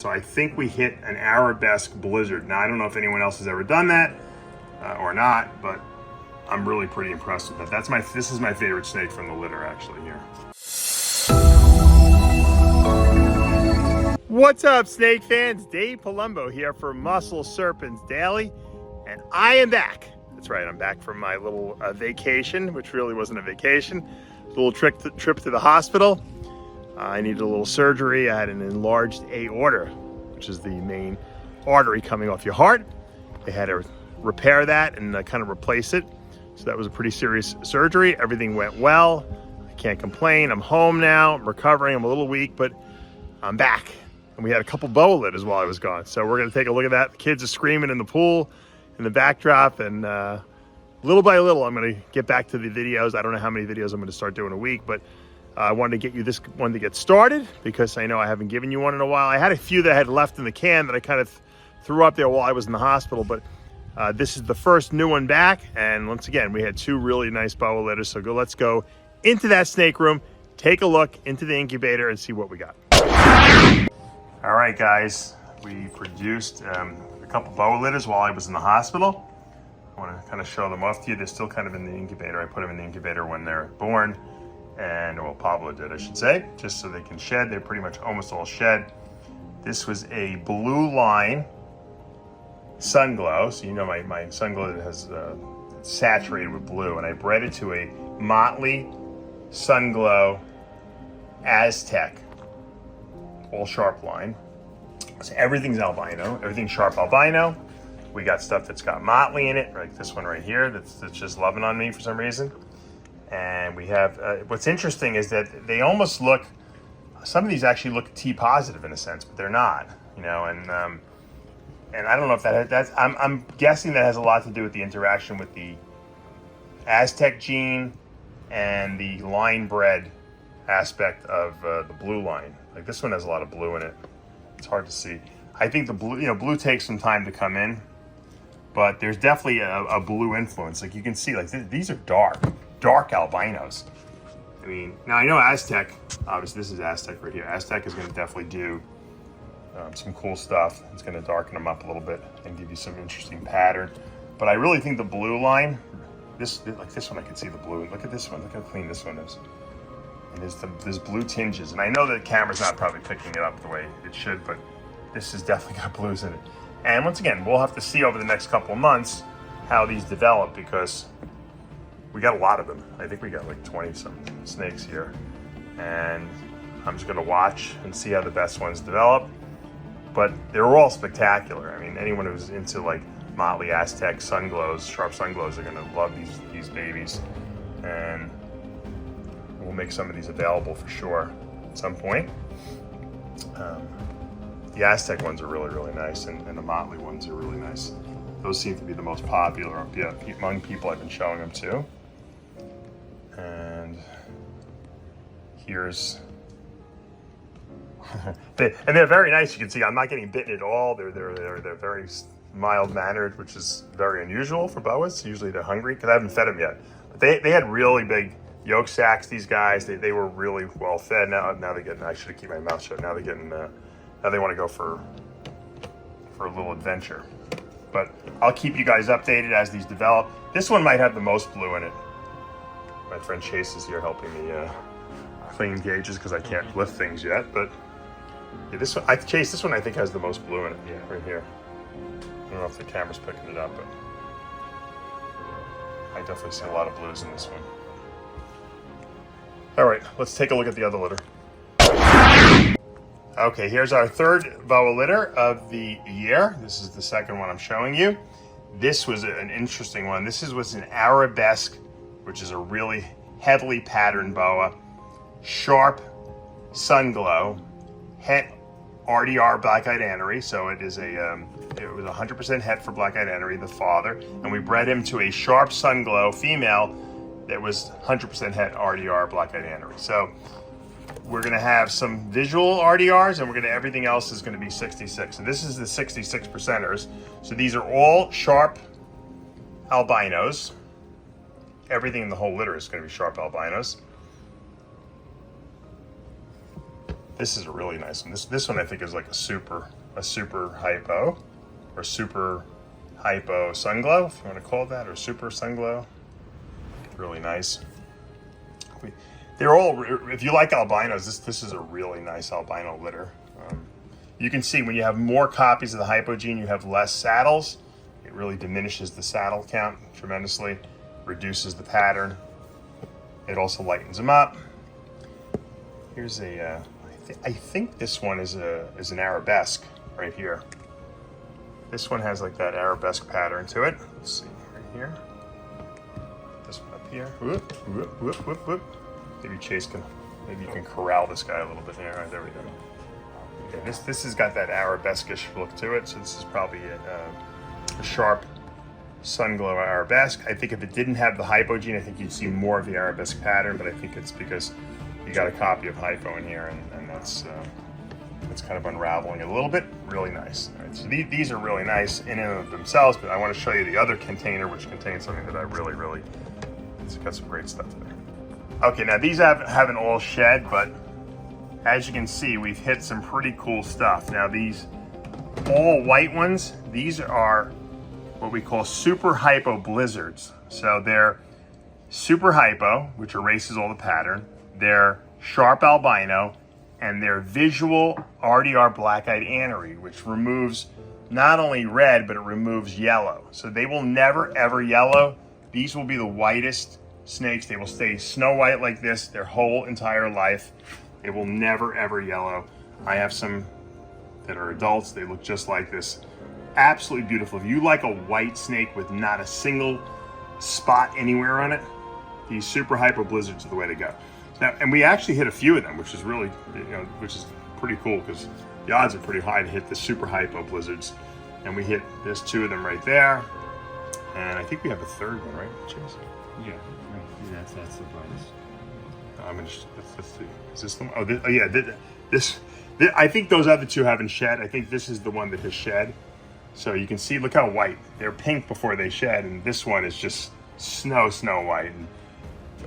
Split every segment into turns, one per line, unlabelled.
So I think we hit an arabesque blizzard. Now, I don't know if anyone else has ever done that or not, but I'm really pretty impressed with that. This is my favorite snake from the litter actually here. What's up, snake fans? Dave Palumbo here for Muscle Serpents Daily, and I am back. That's right, I'm back from my little vacation, which really wasn't a vacation. A little trip to the hospital. I needed a little surgery. I had an enlarged aorta, which is the main artery coming off your heart. They had to repair that and kind of replace it. So that was a pretty serious surgery. Everything went well. I can't complain. I'm home now. I'm recovering. I'm a little weak, but I'm back. And we had a couple boa litters while I was gone. So we're going to take a look at that. The kids are screaming in the pool, in the backdrop, and little by little, I'm going to get back to the videos. I don't know how many videos I'm going to start doing a week, but I wanted to get you this one to get started because I know I haven't given you one in a while. I had a few that I had left in the can that I kind of threw up there while I was in the hospital, but this is the first new one back. And once again, we had two really nice boa litters. So let's go into that snake room, take a look into the incubator and see what we got. All right, guys, we produced a couple boa litters while I was in the hospital. I want to kind of show them off to you. They're still kind of in the incubator. I put them in the incubator when they're born. And, well, Pablo did, I should say, just so they can shed. They're pretty much almost all shed. This was a blue line SUNGLOW. So you know my SUNGLOW has saturated with blue. And I bred it to a MOTLEY SUNGLOW AZTEC, all sharp line. So everything's albino, everything's sharp albino. We got stuff that's got MOTLEY in it, like this one right here, that's just loving on me for some reason. And we have, what's interesting is that they almost look, some of these actually look T positive in a sense, but they're not, you know, and I don't know if I'm guessing that has a lot to do with the interaction with the AZTEC gene and the line bred aspect of the blue line. Like this one has a lot of blue in it. It's hard to see. I think the blue, blue takes some time to come in, but there's definitely a blue influence. Like you can see, like these are dark albinos. I mean, now I know AZTEC, obviously this is AZTEC right here. AZTEC is going to definitely do some cool stuff. It's going to darken them up a little bit and give you some interesting pattern. But I really think the blue line, like this one, I can see the blue. Look at this one. Look how clean this one is. And there's blue tinges. And I know that the camera's not probably picking it up the way it should, but this has definitely got blues in it. And once again, we'll have to see over the next couple of months how these develop because we got a lot of them. I think we got like 20 some snakes here. And I'm just gonna watch and see how the best ones develop. But they're all spectacular. I mean, anyone who's into like MOTLEY, AZTEC, SUNGLOWs, sharp SUNGLOWs are gonna love these babies. And we'll make some of these available for sure at some point. The AZTEC ones are really, really nice, and the MOTLEY ones are really nice. Those seem to be the most popular among people I've been showing them to. And here's, and they're very nice. You can see I'm not getting bitten at all. They're very mild mannered, which is very unusual for boas. Usually they're hungry because I haven't fed them yet. But they had really big yolk sacs. These guys, they were really well fed. Now they're getting. I should have kept my mouth shut. Now they're getting. Now they want to go for a little adventure. But I'll keep you guys updated as these develop. This one might have the most blue in it. My friend Chase is here helping me clean gauges because I can't lift things yet. But yeah, this one, Chase, this one I think has the most blue in it. Yeah, right here. I don't know if the camera's picking it up, but I definitely see a lot of blues in this one. All right, let's take a look at the other litter. Okay, here's our third boa litter of the year. This is the second one I'm showing you. This was an interesting one. This was an arabesque, which is a really heavily patterned boa. Sharp SUNGLOW, het RDR black-eyed anery. So it is it was 100% het for black-eyed anery, the father. And we bred him to a sharp SUNGLOW female that was 100% het RDR black-eyed anery. So we're gonna have some visual RDRs and everything else is gonna be 66. So this is the 66%ers. So these are all sharp albinos. Everything in the whole litter is gonna be sharp albinos. This is a really nice one. This one I think is like a super hypo, or super hypo sunglow, if you want to call it that, or super sunglow. Really nice. They're all, if you like albinos, this is a really nice albino litter. You can see when you have more copies of the hypo gene, you have less saddles. It really diminishes the saddle count tremendously, reduces the pattern. It also lightens them up. Here's a, I think this one is an arabesque right here. This one has like that arabesque pattern to it. Let's see, right here. This one up here. Whoop, whoop, whoop, whoop, whoop. Maybe Chase can, maybe you can corral this guy a little bit here. All right, there we go. Okay, this has got that arabesque-ish look to it, so this is probably a sharp Sunglow arabesque. I think if it didn't have the hypo gene, I think you'd see more of the arabesque pattern, but I think it's because you got a copy of hypo in here, and that's kind of unraveling it a little bit. Really nice. All right, so these are really nice in and of themselves, but I want to show you the other container, which contains something that I really, it's got some great stuff in there. Okay, now these haven't all shed, but as you can see, we've hit some pretty cool stuff. Now these all white ones, these are what we call super hypo blizzards. So they're super hypo, which erases all the pattern. They're sharp albino, and they're visual RDR black-eyed anery, which removes not only red, but it removes yellow. So they will never ever yellow. These will be the whitest snakes. They will stay snow white like this their whole entire life. They will never ever yellow. I have some that are adults. They look just like this. Absolutely beautiful. If you like a white snake with not a single spot anywhere on it, these super hypo blizzards are the way to go. Now, and we actually hit a few of them, which is really, which is pretty cool because the odds are pretty high to hit the super hypo blizzards. And we hit, there's two of them right there. And I think we have a third one, right, Chase?
Yeah, that's the brightest.
I'm gonna, let's see. Is this the one? Oh, yeah, this, I think those other two haven't shed. I think this is the one that has shed. So you can see, look how white. They're pink before they shed, and this one is just snow white. And,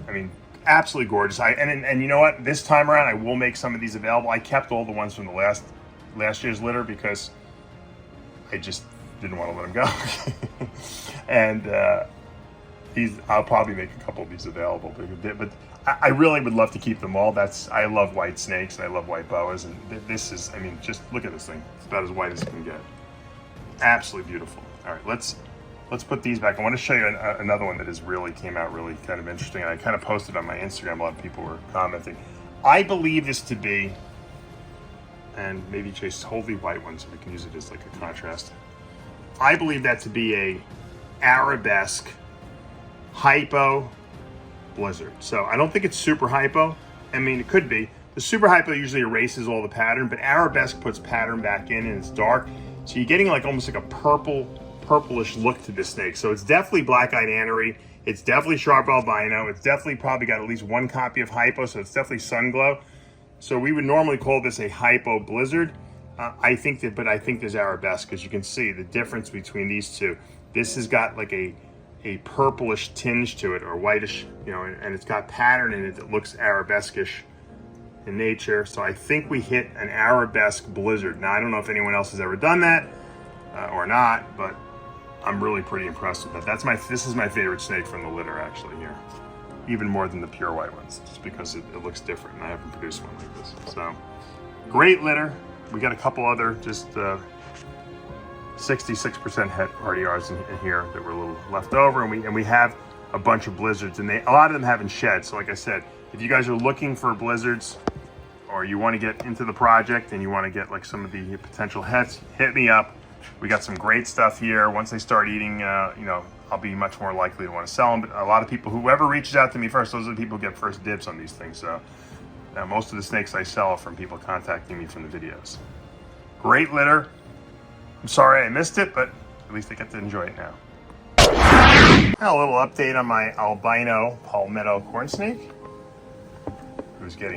I mean, absolutely gorgeous. And you know what? This time around, I will make some of these available. I kept all the ones from the last year's litter because I just didn't want to let them go. And I'll probably make a couple of these available. But I really would love to keep them all. I love white snakes and I love white boas, and this is, I mean, just look at this thing. It's about as white as it can get. Absolutely beautiful. All right, let's put these back. I want to show you another one that came out really kind of interesting, and I kind of posted on my Instagram. A lot of people were commenting. I believe this to be, and maybe Chase, wholly white one, so we can use it as like a contrast. I believe that to be a arabesque hypo blizzard. So I don't think it's super hypo. I mean, it could be. The super hypo usually erases all the pattern, but arabesque puts pattern back in and it's dark. So you're getting like almost like a purplish look to this snake. So it's definitely black-eyed anery. It's definitely sharp albino. It's definitely probably got at least one copy of hypo, so it's definitely Sunglow. So we would normally call this a hypo blizzard. I think there's arabesque, as you can see the difference between these two. This has got like a purplish tinge to it, or whitish, and it's got pattern in it that looks arabesque-ish in nature. So I think we hit an arabesque blizzard. Now I don't know if anyone else has ever done that or not, but I'm really pretty impressed with that. This is my favorite snake from the litter actually here, even more than the pure white ones, just because it looks different, and I haven't produced one like this. So great litter. We got a couple other just 66% het RDRs in here that were a little left over, and we have a bunch of blizzards, and a lot of them haven't shed. So like I said, if you guys are looking for blizzards, or you want to get into the project and you want to get like some of the potential hets, hit me up. We got some great stuff here. Once they start eating, I'll be much more likely to want to sell them. But a lot of people, whoever reaches out to me first, those are the people who get first dibs on these things. So most of the snakes I sell are from people contacting me from the videos. Great litter. I'm sorry I missed it, but at least I get to enjoy it now. Now a little update on my albino Palmetto corn snake.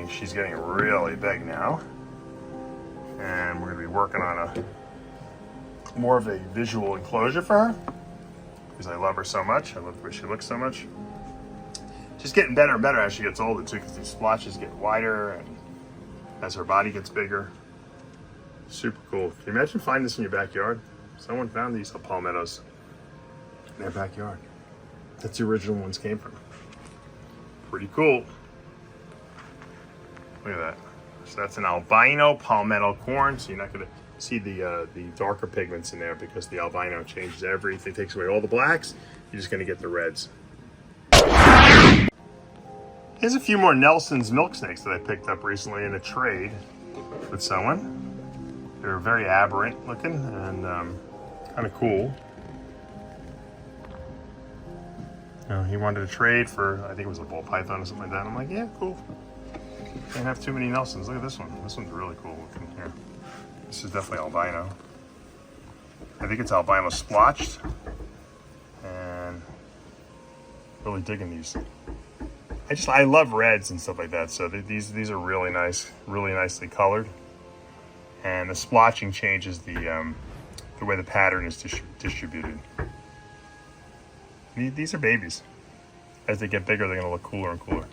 She's getting really big now. And we're gonna be working on more of a visual enclosure for her, because I love her so much. I love the way she looks so much. She's getting better and better as she gets older too, because these splotches get wider, and as her body gets bigger. Super cool. Can you imagine finding this in your backyard? Someone found these palmettos in their backyard. That's the original ones came from. Pretty cool. Look at that. So that's an albino palmetto corn. So you're not gonna see the darker pigments in there because the albino changes everything, takes away all the blacks. You're just gonna get the reds. Here's a few more Nelson's milk snakes that I picked up recently in a trade with someone. They're very aberrant looking and kind of cool. He wanted to trade for, I think it was a ball python or something like that. I'm like, yeah, cool. Can't have too many Nelsons. Look at this one. This one's really cool looking here. This is definitely albino. I think it's albino splotched. And really digging these. I love reds and stuff like that. So these are really nice, really nicely colored. And the splotching changes the way the pattern is distributed. These are babies. As they get bigger, they're gonna look cooler and cooler.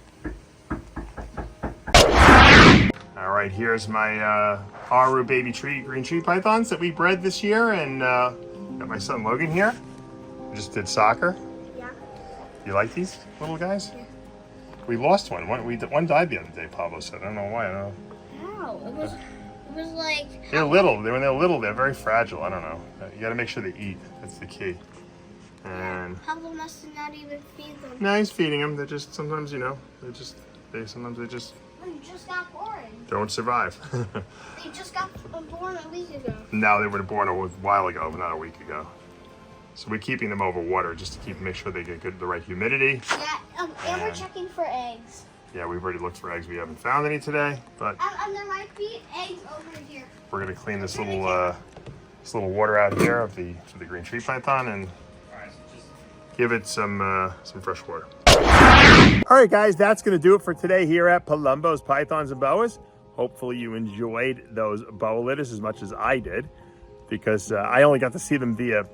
All right, here's my Aru baby green tree pythons that we bred this year, and got my son Logan here. We just did soccer.
Yeah.
You like these little guys?
Yeah.
We lost one. One died the other day, Pablo said. I don't know why. I don't know.
How? It was like...
They're little. When they're little, they're very fragile. I don't know. You got to make sure they eat. That's the key. And
Pablo must not even feed them.
no, he's feeding them. They're just sometimes, sometimes they just
They just got born.
don't survive.
They just got born a week ago.
No, they were born a while ago, but not a week ago. So we're keeping them over water just to make sure they get the right humidity.
Yeah, and we're checking for eggs.
Yeah, we've already looked for eggs. We haven't found any today, but
And there might be eggs over here.
we're gonna clean this little water out here of the green tree python and give it some fresh water. All right, guys, that's going to do it for today here at Palumbo's Pythons and Boas. Hopefully you enjoyed those boa litters as much as I did, because I only got to see them via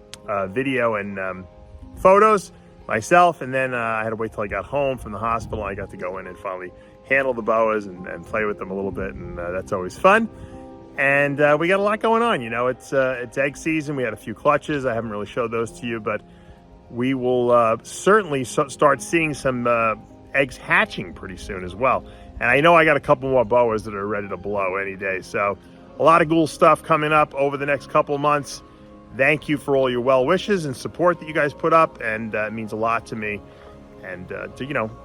video and photos myself, and then I had to wait till I got home from the hospital. I got to go in and finally handle the boas and play with them a little bit, and that's always fun. And we got a lot going on. It's egg season. We had a few clutches. I haven't really showed those to you, but we will certainly start seeing some eggs hatching pretty soon as well. And I know I got a couple more boas that are ready to blow any day. So a lot of cool stuff coming up over the next couple months. Thank you for all your well wishes and support that you guys put up, and it means a lot to me. And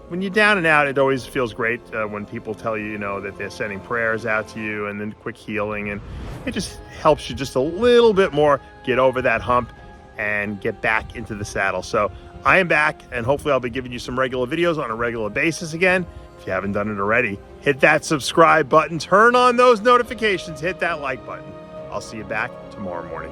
when you're down and out, it always feels great when people tell you, that they're sending prayers out to you and then quick healing, and it just helps you just a little bit more get over that hump and get back into the saddle. So I am back, and hopefully I'll be giving you some regular videos on a regular basis again. If you haven't done it already, hit that subscribe button, turn on those notifications, hit that like button. I'll see you back tomorrow morning.